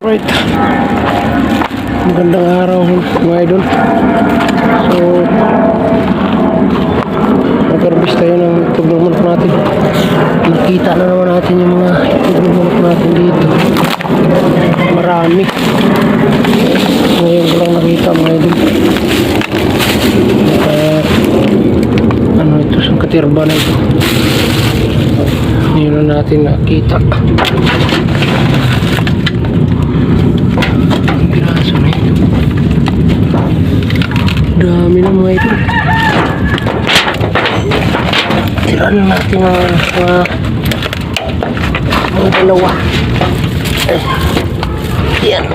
Right. Magandang araw mga idol. So mag-harvest tayo ng itlog ng manok natin. Nakita na naman natin yung mga itlog ng manok natin dito. Marami. Ngayon ko lang nakita mga idol. Ano ito, sa katirba na ito. Ngayon na natin nakita. Dami na mga ito. Tira na natin mga dalawa. Yan.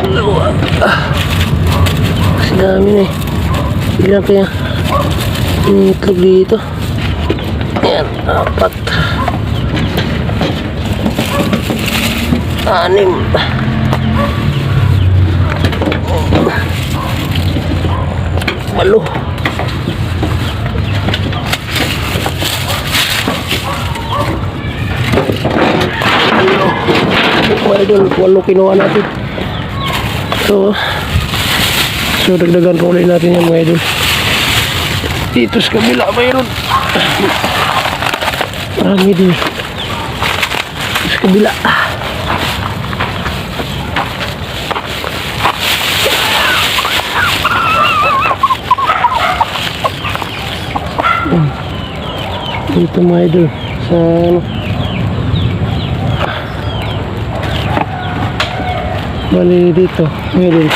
Dalawa. Kasi dami na eh. Ilan kaya itlog dito? Yan. 4. 6. Walo. Walo kinuha natin. So dagdagan ko ulit natin yung mga idol. Dito sa kabila mayroon. Marami din. Sa kabila. Dito mga idol sa bali dito ngayon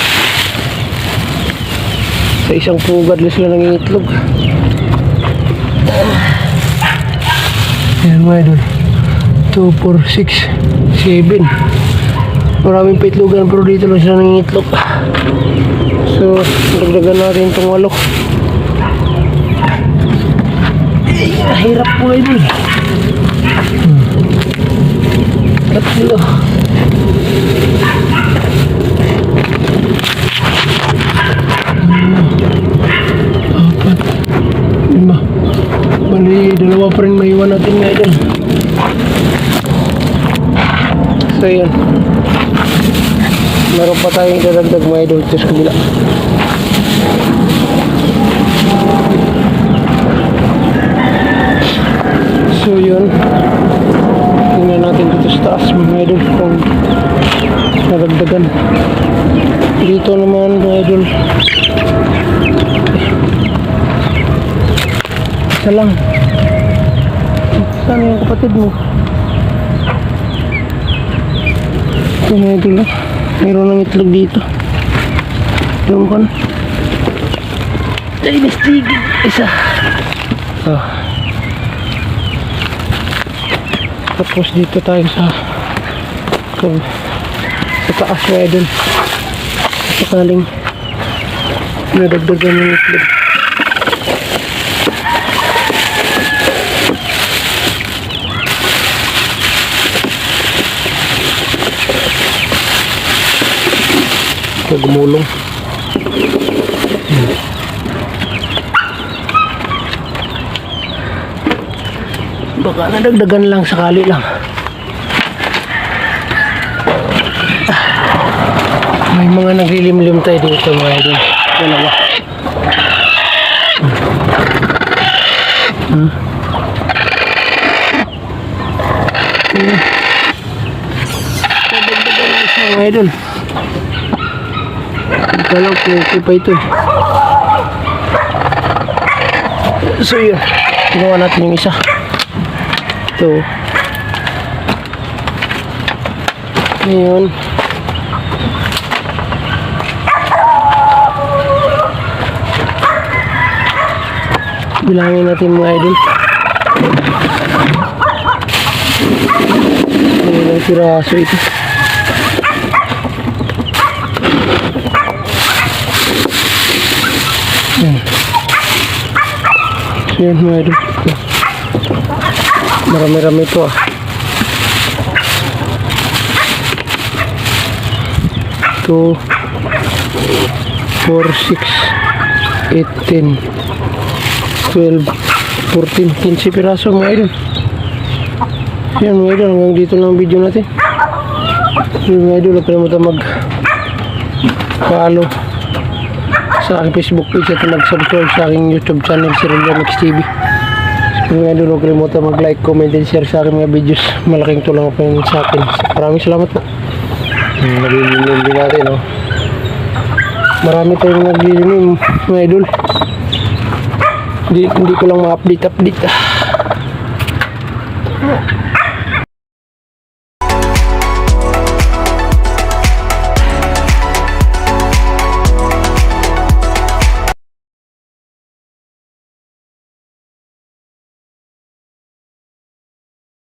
sa isang pugad na sila nangingitlog. Ayan mga idol, 2, 4, 6, 7. Maraming pitlogan pero dito lang sila nangingitlog. So dagdagan natin itong 8. Hirap po idol. Tatlo. 4, 5. Bali, 2 pa rin maiwan natin nga idol. So yan. Meron pa tayong dadagdag mga idol ito sa kabila. So yun, tingnan natin dito sa taas mga idol kung nadagdagan. Dito naman mga idol, isa lang. Saan yung kapatid mo? Ito mga idol, mayroon ng itlog dito. Yung kan Chinese tigil, isa. Tapos dito tayo sa taas mga idol. Sakaling nadagdagan yung itlog. Ito gumulong. Baka nadagdagan lang, sakali lang. May mga naglilimlim tayo dito mga idol. Dalawa. Nadagdagan lang siya mga idol. Kalau okay pa ito. So yun, ginawa natin yung isa. Ito. Ngayon bilangin natin mga idol. Ilang piraso ito. So yan mga idol. Marami-rami ito ah. Ito 4, 6, 8, 10, 12, 14, 15 piraso mga idol. Yan mga idol, hanggang dito lang ang video natin. Yun mga idol, huwag kalimutan mag-follow sa aking Facebook page at mag-subscribe sa aking YouTube channel, si Roldan XTV. Mga idol, huwag kalimutan mag-like, comment, and share sa aking mga videos. Malaking tulong po yun sa akin. Maraming salamat po. Naglilinim din natin, no? Marami tayong naglilinim, mga idol. Hindi ko lang ma-update.